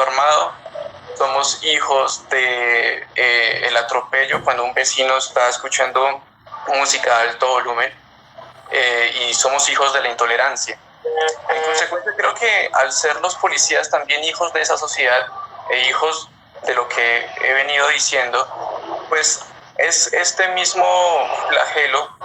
armado, somos hijos de el atropello cuando un vecino está escuchando música a alto volumen, y somos hijos de la intolerancia. En consecuencia, creo que al ser los policías también hijos de esa sociedad e hijos de lo que he venido diciendo, pues es este mismo flagelo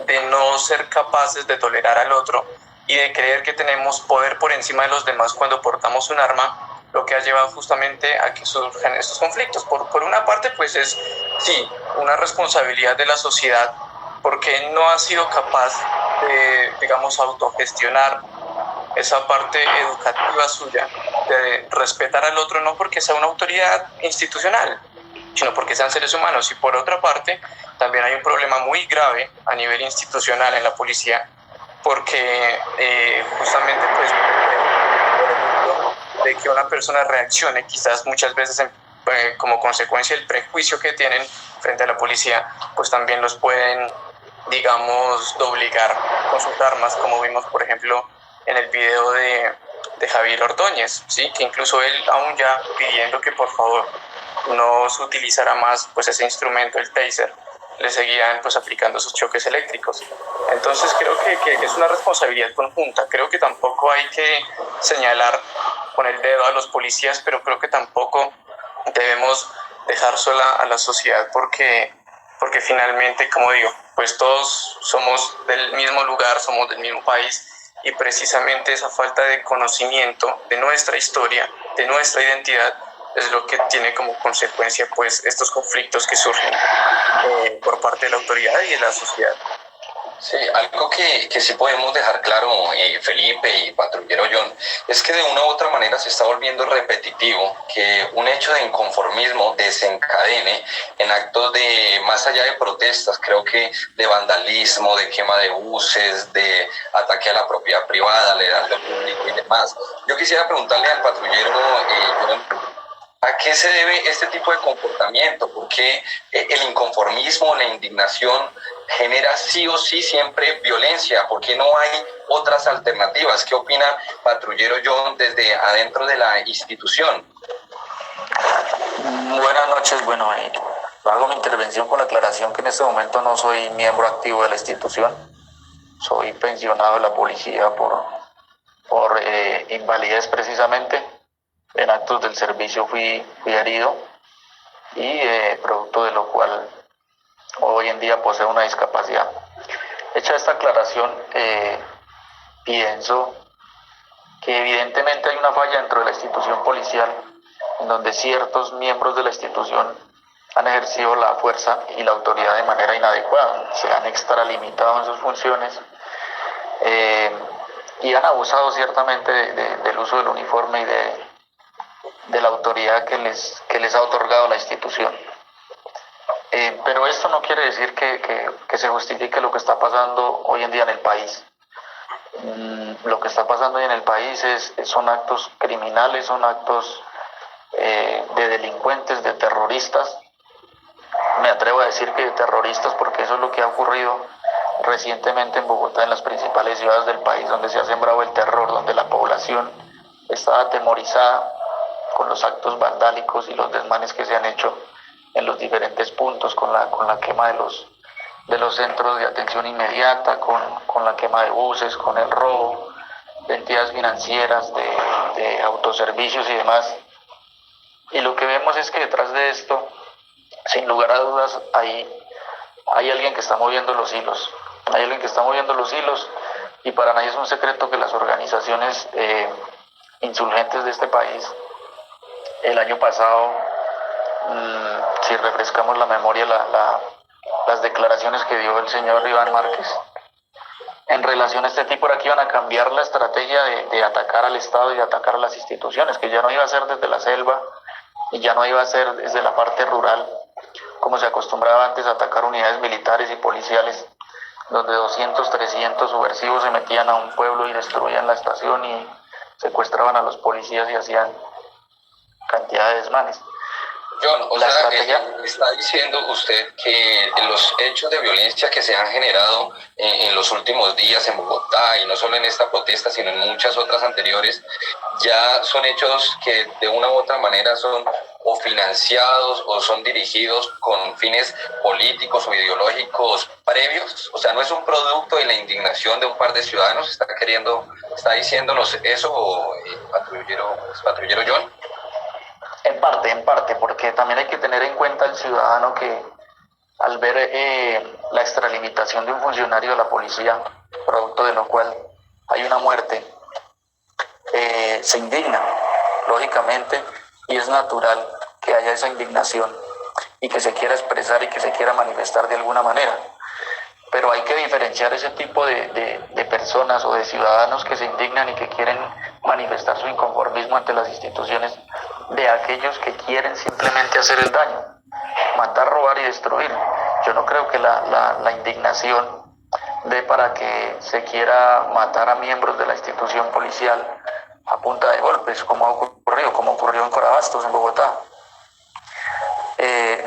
de no ser capaces de tolerar al otro y de creer que tenemos poder por encima de los demás cuando portamos un arma, lo que ha llevado justamente a que surjan estos conflictos. Por una parte, pues es, sí, una responsabilidad de la sociedad, porque no ha sido capaz de, digamos, autogestionar esa parte educativa suya, de respetar al otro, no porque sea una autoridad institucional, sino porque sean seres humanos. Y por otra parte, también hay un problema muy grave a nivel institucional en la policía, porque justamente pues de que una persona reaccione quizás muchas veces como consecuencia del prejuicio que tienen frente a la policía, pues también los pueden, digamos, obligar con sus armas, como vimos por ejemplo en el video de Javier Ordóñez, ¿sí? Que incluso él aún ya pidiendo que por favor no se utilizara más pues ese instrumento, el taser, le seguían pues aplicando sus choques eléctricos. Entonces creo que es una responsabilidad conjunta. Creo que tampoco hay que señalar con el dedo a los policías, pero creo que tampoco debemos dejar sola a la sociedad, porque finalmente, como digo, pues todos somos del mismo lugar, somos del mismo país, y precisamente esa falta de conocimiento de nuestra historia, de nuestra identidad, es lo que tiene como consecuencia pues estos conflictos que surgen por parte de la autoridad y de la sociedad. Sí, algo que sí podemos dejar claro, Felipe y patrullero John, es que de una u otra manera se está volviendo repetitivo que un hecho de inconformismo desencadene en actos de, más allá de protestas, creo que de vandalismo, de quema de buses, de ataque a la propiedad privada, al erario público y demás. Yo quisiera preguntarle al patrullero John, ¿a qué se debe este tipo de comportamiento? ¿Por qué el inconformismo, la indignación genera sí o sí siempre violencia? ¿Por qué no hay otras alternativas? ¿Qué opina patrullero John desde adentro de la institución? Buenas noches, bueno, hago mi intervención con la aclaración que en este momento no soy miembro activo de la institución, soy pensionado de la policía por invalidez precisamente. En actos del servicio fui herido y producto de lo cual hoy en día poseo una discapacidad. Hecha esta aclaración, pienso que evidentemente hay una falla dentro de la institución policial en donde ciertos miembros de la institución han ejercido la fuerza y la autoridad de manera inadecuada, se han extralimitado en sus funciones y han abusado ciertamente del uso del uniforme y de la autoridad que les ha otorgado la institución. Pero esto no quiere decir que se justifique lo que está pasando hoy en día en el país. Lo que está pasando hoy en el país son actos criminales, son actos de delincuentes, de terroristas. Me atrevo a decir que de terroristas porque eso es lo que ha ocurrido recientemente en Bogotá, en las principales ciudades del país, donde se ha sembrado el terror, donde la población está atemorizada con los actos vandálicos y los desmanes que se han hecho en los diferentes puntos, con la quema de los centros de atención inmediata, con la quema de buses, con el robo de entidades financieras, de autoservicios y demás. Y lo que vemos es que detrás de esto, sin lugar a dudas, hay alguien que está moviendo los hilos. Hay alguien que está moviendo los hilos y para nadie es un secreto que las organizaciones insurgentes de este país, el año pasado, si refrescamos la memoria, las declaraciones que dio el señor Iván Márquez en relación a este tipo era que iban a cambiar la estrategia de atacar al Estado y de atacar a las instituciones, que ya no iba a ser desde la selva y ya no iba a ser desde la parte rural, como se acostumbraba antes a atacar unidades militares y policiales, donde 200, 300 subversivos se metían a un pueblo y destruían la estación y secuestraban a los policías y hacían cantidad de desmanes. John, o la sea, estrategia. está diciendo usted que los hechos de violencia que se han generado en los últimos días en Bogotá, y no solo en esta protesta, sino en muchas otras anteriores, ya son hechos que de una u otra manera son o financiados o son dirigidos con fines políticos o ideológicos previos. O sea, no es un producto de la indignación de un par de ciudadanos. Está diciéndonos eso, patrullero John. En parte, porque también hay que tener en cuenta el ciudadano que al ver la extralimitación de un funcionario de la policía, producto de lo cual hay una muerte, se indigna, lógicamente, y es natural que haya esa indignación y que se quiera expresar y que se quiera manifestar de alguna manera. Pero hay que diferenciar ese tipo de personas o de ciudadanos que se indignan y que quieren manifestar su inconformismo ante las instituciones de aquellos que quieren simplemente hacer el daño, matar, robar y destruir. Yo no creo que la indignación dé para que se quiera matar a miembros de la institución policial a punta de golpes, como ocurrió en Corabastos, en Bogotá.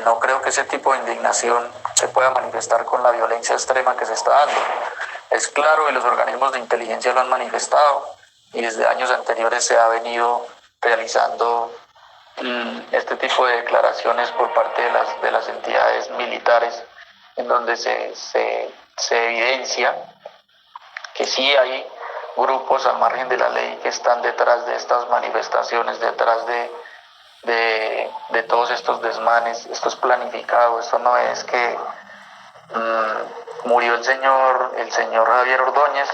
No creo que ese tipo de indignación se pueda manifestar con la violencia extrema que se está dando. Es claro, y los organismos de inteligencia lo han manifestado, y desde años anteriores se ha venido realizando este tipo de declaraciones por parte de las entidades militares, en donde se evidencia que sí hay grupos al margen de la ley que están detrás de estas manifestaciones, detrás de todos estos desmanes. Esto es planificado, esto no es que murió el señor Javier Ordóñez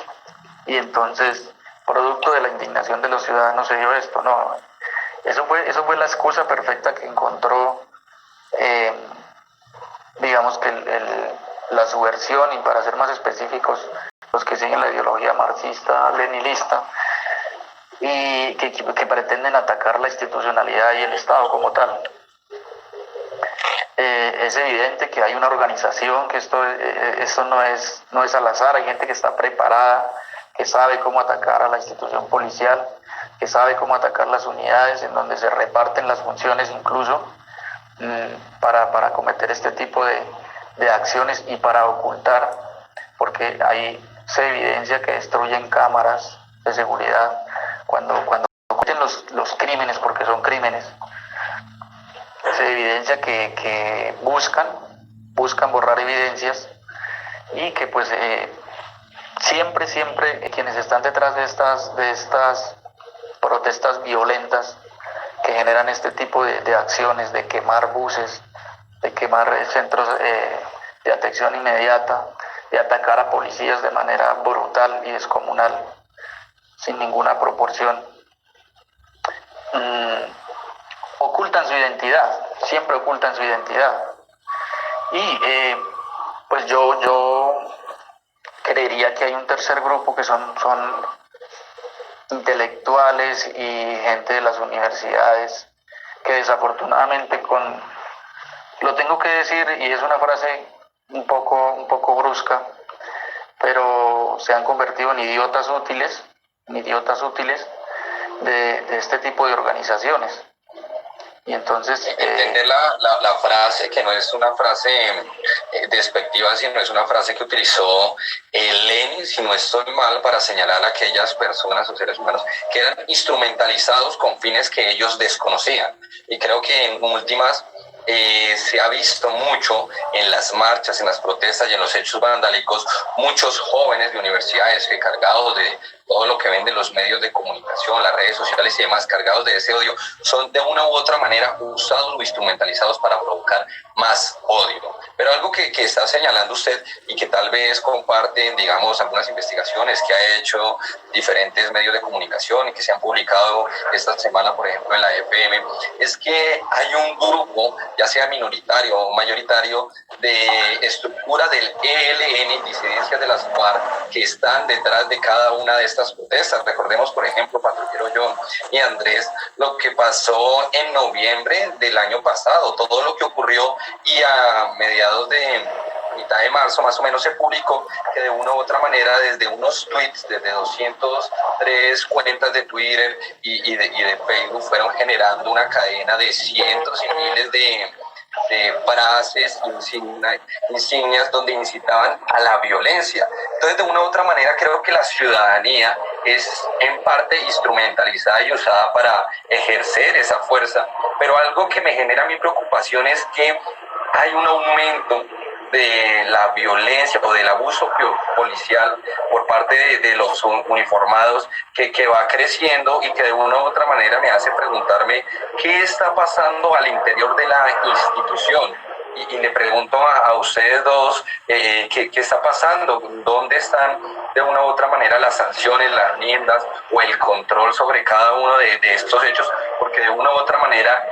y entonces producto de la indignación de los ciudadanos se dio esto. No, eso fue la excusa perfecta que encontró digamos que la subversión, y para ser más específicos, los que siguen la ideología marxista-leninista y que pretenden atacar la institucionalidad y el Estado como tal. Es evidente que hay una organización, que esto no es al azar. Hay gente que está preparada, que sabe cómo atacar a la institución policial, que sabe cómo atacar las unidades en donde se reparten las funciones incluso para cometer este tipo de acciones y para ocultar, porque ahí se evidencia que destruyen cámaras de seguridad cuando cometen los crímenes, porque son crímenes. Se evidencia que buscan borrar evidencias, y que pues siempre quienes están detrás de estas protestas violentas que generan este tipo de acciones, de quemar buses, de quemar centros de atención inmediata, de atacar a policías de manera brutal y descomunal, sin ninguna proporción, ocultan su identidad, siempre ocultan su identidad. Y pues yo creería que hay un tercer grupo que son intelectuales y gente de las universidades que desafortunadamente lo tengo que decir, y es una frase un poco brusca, pero se han convertido en idiotas útiles de este tipo de organizaciones. Y entonces entender la frase, que no es una frase despectiva, sino es una frase que utilizó Lenin, si no estoy mal, para señalar a aquellas personas o seres humanos que eran instrumentalizados con fines que ellos desconocían. Y creo que en últimas se ha visto mucho en las marchas, en las protestas y en los hechos vandálicos, muchos jóvenes de universidades que, cargados de todo lo que venden los medios de comunicación, las redes sociales y demás, cargados de ese odio, son de una u otra manera usados o instrumentalizados para provocar más odio. Pero algo que está señalando usted, y que tal vez comparten, digamos, algunas investigaciones que ha hecho diferentes medios de comunicación y que se han publicado esta semana, por ejemplo, en la FM, es que hay un grupo, ya sea minoritario o mayoritario, de estructura del ELN, disidencias de las FARC, que están detrás de cada una de estas protestas. Recordemos, por ejemplo, patrullero John y Andrés, lo que pasó en noviembre del año pasado, todo lo que ocurrió, y a mediados de mitad de marzo más o menos se publicó que de una u otra manera desde unos tweets, desde 203 cuentas de Twitter y de Facebook fueron generando una cadena de cientos y miles de frases, insignias donde incitaban a la violencia. Entonces, de una u otra manera, creo que la ciudadanía es en parte instrumentalizada y usada para ejercer esa fuerza, pero algo que me genera mi preocupación es que hay un aumento de la violencia o del abuso policial por parte de los uniformados que va creciendo y que de una u otra manera me hace preguntarme qué está pasando al interior de la institución. Y le pregunto a ustedes dos, ¿qué está pasando? ¿Dónde están de una u otra manera las sanciones, las riendas o el control sobre cada uno de estos hechos? Porque de una u otra manera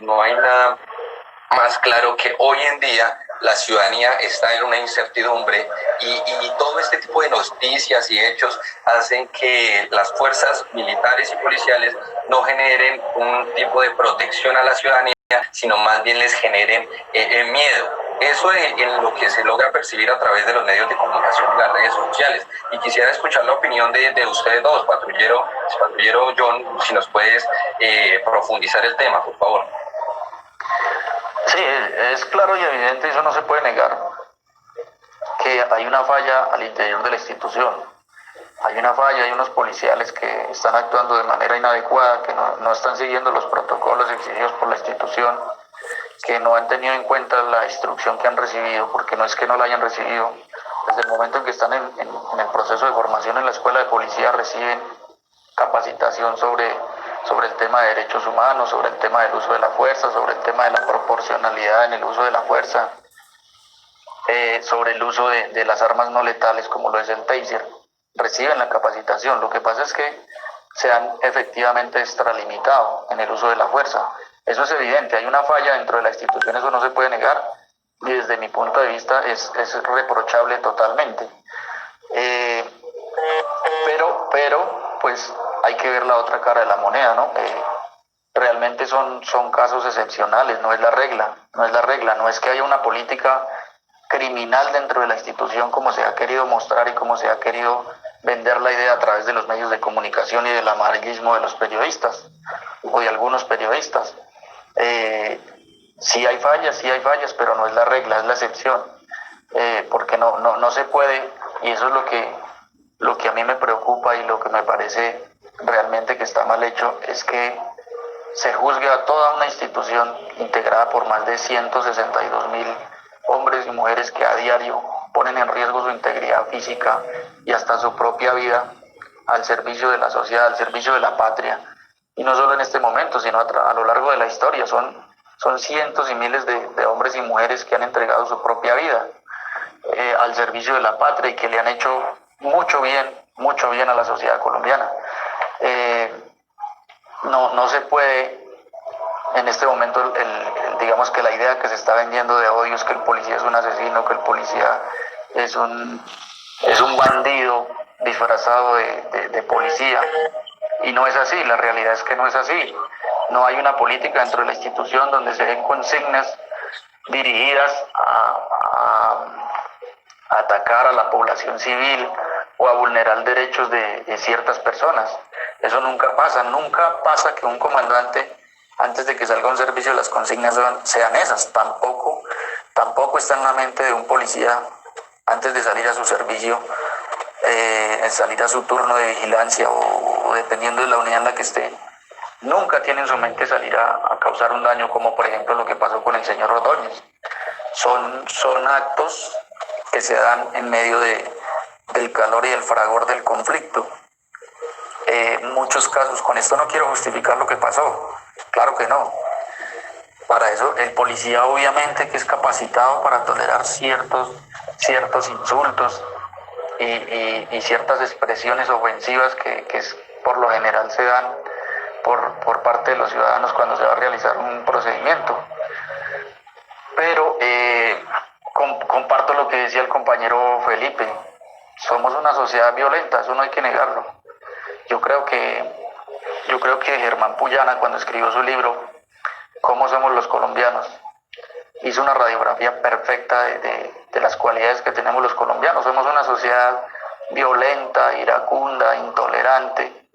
no hay nada más claro que hoy en día la ciudadanía está en una incertidumbre y todo este tipo de noticias y hechos hacen que las fuerzas militares y policiales no generen un tipo de protección a la ciudadanía, sino más bien les generen miedo. Eso es en lo que se logra percibir a través de los medios de comunicación y las redes sociales. Y quisiera escuchar la opinión de ustedes dos, patrullero John, si nos puedes profundizar el tema, por favor. Sí, es claro y evidente, eso no se puede negar, que hay una falla al interior de la institución. Hay una falla, hay unos policiales que están actuando de manera inadecuada, que no están siguiendo los protocolos exigidos por la institución, que no han tenido en cuenta la instrucción que han recibido, porque no es que no la hayan recibido. Desde el momento en que están en el proceso de formación en la escuela de policía reciben capacitación sobre el tema de derechos humanos, sobre el tema del uso de la fuerza, sobre el tema de la proporcionalidad en el uso de la fuerza, sobre el uso de las armas no letales como lo es el taser. Reciben la capacitación. Lo que pasa es que se han efectivamente extralimitado en el uso de la fuerza. Eso es evidente, hay una falla dentro de la institución, eso no se puede negar y desde mi punto de vista es reprochable totalmente. Pero pues hay que ver la otra cara de la moneda, ¿no? Realmente son casos excepcionales, no es la regla, no es que haya una política criminal dentro de la institución como se ha querido mostrar y como se ha querido vender la idea a través de los medios de comunicación y del amarillismo de los periodistas o de algunos periodistas. Sí hay fallas, pero no es la regla, es la excepción, porque no se puede, y eso es lo que a mí me preocupa y lo que me parece realmente que está mal hecho, es que se juzgue a toda una institución integrada por más de 162.000 hombres y mujeres que a diario ponen en riesgo su integridad física y hasta su propia vida al servicio de la sociedad, al servicio de la patria. Y no solo en este momento, sino a lo largo de la historia. Son cientos y miles de hombres y mujeres que han entregado su propia vida al servicio de la patria y que le han hecho mucho bien a la sociedad colombiana. No se puede en este momento, digamos que la idea que se está vendiendo de odio es que el policía es un asesino, que el policía es un bandido disfrazado de policía, y no es así, la realidad es que no es así. No hay una política dentro de la institución donde se den consignas dirigidas a atacar a la población civil o a vulnerar derechos de ciertas personas. Eso nunca pasa que un comandante, antes de que salga a un servicio, las consignas sean esas. Tampoco está en la mente de un policía, antes de salir a su servicio, salir a su turno de vigilancia o dependiendo de la unidad en la que esté, nunca tiene en su mente salir a causar un daño, como por ejemplo lo que pasó con el señor Ordóñez. Son actos que se dan en medio del calor y el fragor del conflicto. Muchos casos, con esto no quiero justificar lo que pasó, claro que no. Para eso el policía obviamente que es capacitado para tolerar ciertos insultos y ciertas expresiones ofensivas que por lo general se dan por parte de los ciudadanos cuando se va a realizar un procedimiento. Pero comparto lo que decía el compañero Felipe, somos una sociedad violenta, eso no hay que negarlo. Yo creo que Germán Puyana, cuando escribió su libro ¿Cómo somos los colombianos?, hizo una radiografía perfecta de las cualidades que tenemos los colombianos. Somos una sociedad violenta, iracunda, intolerante,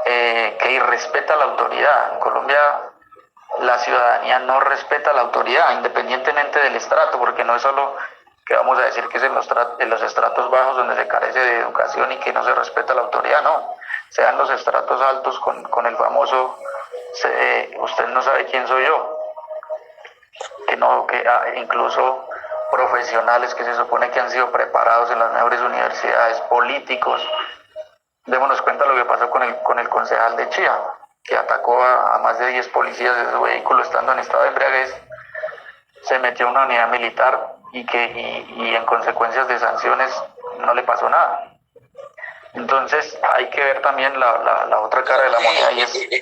que irrespeta la autoridad. En Colombia la ciudadanía no respeta la autoridad, independientemente del estrato, porque no es solo que vamos a decir que es en los estratos bajos donde se carece de educación y que no se respeta la autoridad, no. Sean los estratos altos con el famoso usted no sabe quién soy yo, incluso profesionales que se supone que han sido preparados en las mejores universidades, políticos. Démonos cuenta lo que pasó con el concejal de Chía, que atacó a más de 10 policías de su vehículo estando en estado de embriaguez, se metió a una unidad militar y en consecuencias de sanciones no le pasó nada. Entonces hay que ver también la otra cara de la moneda.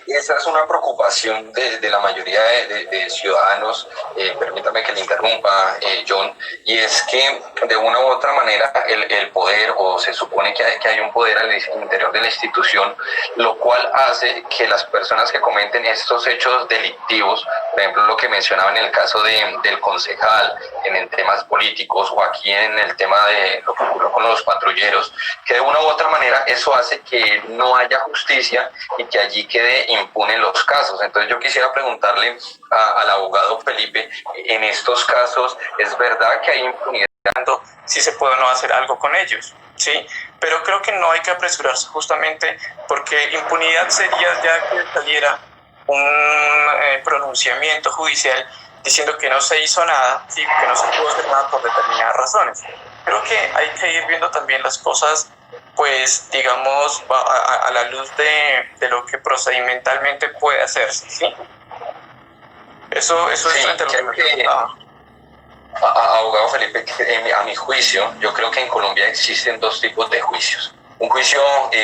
Esa es una preocupación de la mayoría de ciudadanos, permítame que le interrumpa, John, y es que de una u otra manera el poder, o se supone que hay un poder al interior de la institución, lo cual hace que las personas que cometen estos hechos delictivos, por ejemplo lo que mencionaba en el caso del concejal, en temas políticos, o aquí en el tema de lo que ocurrió con los patrulleros, que de una u otra manera eso hace que no haya justicia y que allí quede impune los casos. Entonces yo quisiera preguntarle al abogado Felipe, en estos casos, ¿es verdad que hay impunidad? Si se puede o no hacer algo con ellos, ¿sí? Pero creo que no hay que apresurarse, justamente porque impunidad sería ya que saliera un pronunciamiento judicial diciendo que no se hizo nada, ¿sí? Que no se pudo hacer nada por determinadas razones. Creo que hay que ir viendo también las cosas, pues digamos, a la luz de lo que procedimentalmente puede hacerse, ¿sí? Eso es frente a lo que me preguntaba. Abogado Felipe, a mi juicio, yo creo que en Colombia existen dos tipos de juicios. Un juicio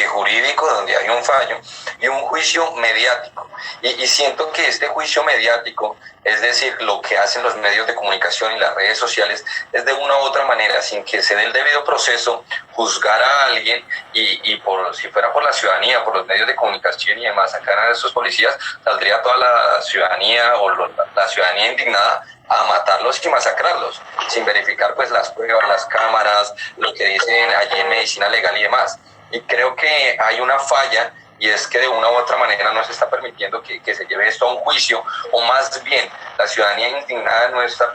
jurídico donde hay un fallo y un juicio mediático. Y siento que este juicio mediático, es decir, lo que hacen los medios de comunicación y las redes sociales, es de una u otra manera, sin que se dé el debido proceso, juzgar a alguien y si fuera por la ciudadanía, por los medios de comunicación y demás, sacar a esos policías, saldría toda la ciudadanía o la ciudadanía indignada a matarlos y masacrarlos, sin verificar pues las pruebas, las cámaras, lo que dicen allí en medicina legal y demás. Y creo que hay una falla, y es que de una u otra manera no se está permitiendo que se lleve esto a un juicio, o más bien la ciudadanía indignada no está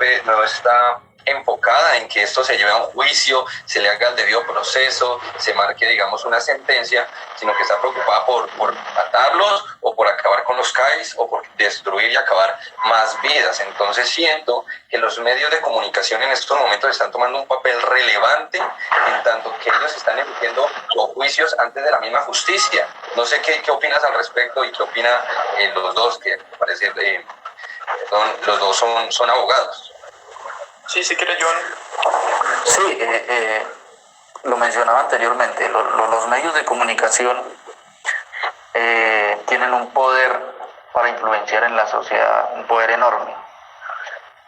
enfocada en que esto se lleve a un juicio, se le haga el debido proceso, se marque, digamos, una sentencia, sino que está preocupada por matarlos o por acabar con los CAIs o por destruir y acabar más vidas. Entonces siento que los medios de comunicación en estos momentos están tomando un papel relevante, en tanto que ellos están emitiendo los juicios antes de la misma justicia. No sé qué opinas al respecto y qué opinan los dos, que parece los dos son abogados. Sí, si quiere, John. Sí, lo mencionaba anteriormente, los medios de comunicación tienen un poder para influenciar en la sociedad, un poder enorme.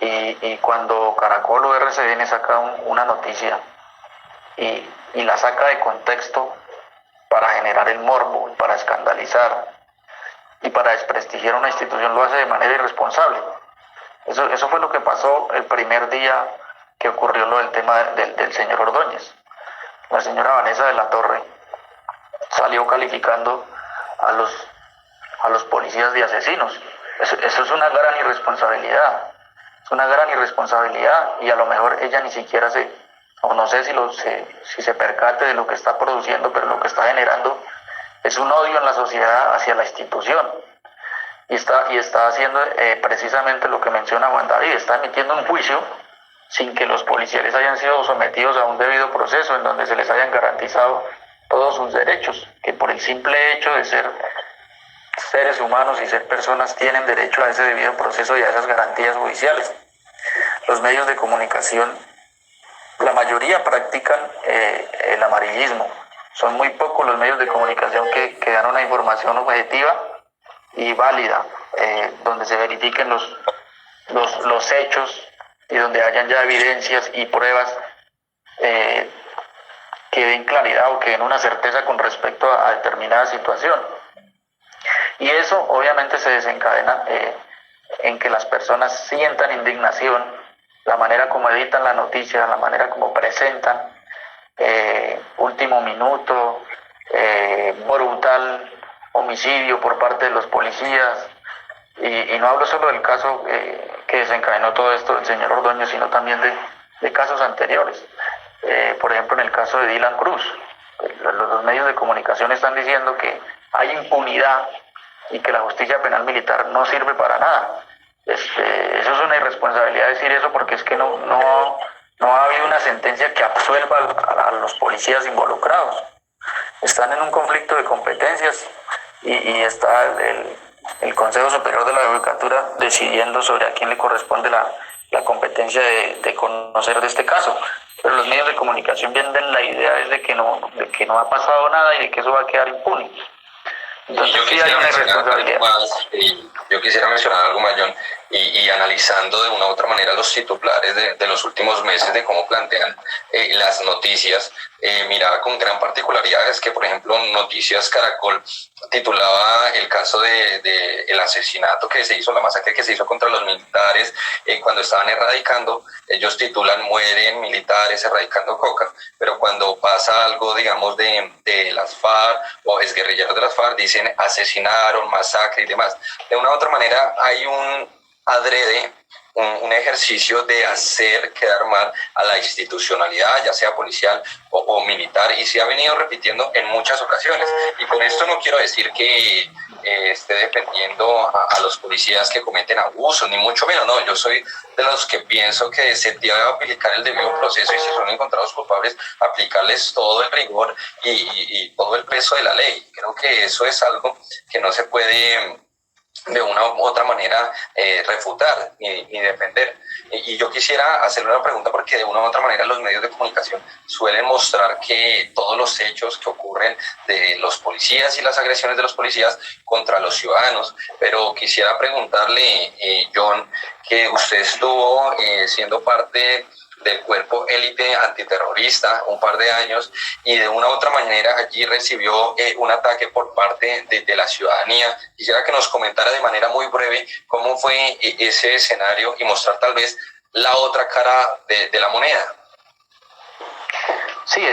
Y cuando Caracol o RCN saca una noticia y la saca de contexto para generar el morbo, para escandalizar y para desprestigiar una institución, lo hace de manera irresponsable. Eso fue lo que pasó el primer día que ocurrió lo del tema del señor Ordóñez. La señora Vanessa de la Torre salió calificando a los policías de asesinos. Eso es una gran irresponsabilidad. Es una gran irresponsabilidad, y a lo mejor ella ni siquiera o no sé si se percate de lo que está produciendo, pero lo que está generando es un odio en la sociedad hacia la institución. Y está haciendo precisamente lo que menciona Juan David, está emitiendo un juicio sin que los policiales hayan sido sometidos a un debido proceso en donde se les hayan garantizado todos sus derechos, que por el simple hecho de ser seres humanos y ser personas tienen derecho a ese debido proceso y a esas garantías judiciales. Los medios de comunicación, la mayoría practican el amarillismo. Son muy pocos los medios de comunicación que dan una información objetiva y válida, donde se verifiquen los hechos y donde hayan ya evidencias y pruebas que den claridad o que den una certeza con respecto a determinada situación. Y eso obviamente se desencadena en que las personas sientan indignación, la manera como editan la noticia, la manera como presentan, último minuto, brutal homicidio por parte de los policías, y no hablo solo del caso que desencadenó todo esto del señor Ordóñez, sino también de casos anteriores. Por ejemplo, en el caso de Dylan Cruz, los medios de comunicación están diciendo que hay impunidad y que la justicia penal militar no sirve para nada. Eso es una irresponsabilidad decir eso, porque es que no ha habido una sentencia que absuelva a los policías involucrados. Están en un conflicto de competencias y está el Consejo Superior de la Judicatura decidiendo sobre a quién le corresponde la competencia de conocer de este caso. Pero los medios de comunicación venden la idea de que no ha pasado nada y de que eso va a quedar impune. Entonces sí hay una irresponsabilidad. Yo quisiera mencionar algo más, John, y analizando de una u otra manera los titulares de los últimos meses de cómo plantean las noticias, mirar con gran particularidad es que, por ejemplo, Noticias Caracol titulaba el caso de el asesinato que se hizo, la masacre que se hizo contra los militares cuando estaban erradicando. Ellos titulan "Mueren militares erradicando coca", pero cuando pasa algo, digamos, de las FARC o exguerrilleros de las FARC, dicen "asesinaron, masacre" y demás. De una u otra manera hay un adrede, un ejercicio de hacer quedar mal a la institucionalidad, ya sea policial o militar, y se ha venido repitiendo en muchas ocasiones. Y con esto no quiero decir que esté defendiendo a los policías que cometen abusos, ni mucho menos, no. Yo soy de los que pienso que se debe aplicar el debido proceso, y si son encontrados culpables, aplicarles todo el rigor y todo el peso de la ley. Creo que eso es algo que no se puede de una u otra manera refutar ni defender. Y yo quisiera hacerle una pregunta, porque de una u otra manera los medios de comunicación suelen mostrar que todos los hechos que ocurren de los policías y las agresiones de los policías contra los ciudadanos, pero quisiera preguntarle, John, que usted estuvo siendo parte del cuerpo élite antiterrorista un par de años, y de una u otra manera allí recibió un ataque por parte de la ciudadanía. Quisiera que nos comentara de manera muy breve cómo fue ese escenario y mostrar tal vez la otra cara de la moneda. Sí,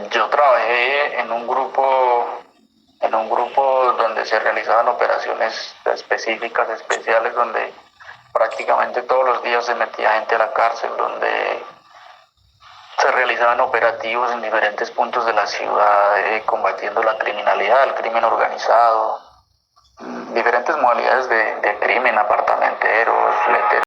yo trabajé en un grupo donde se realizaban operaciones específicas, especiales, donde prácticamente todos los días se metía gente a la cárcel, donde se realizaban operativos en diferentes puntos de la ciudad, combatiendo la criminalidad, el crimen organizado, diferentes modalidades de crimen, apartamenteros,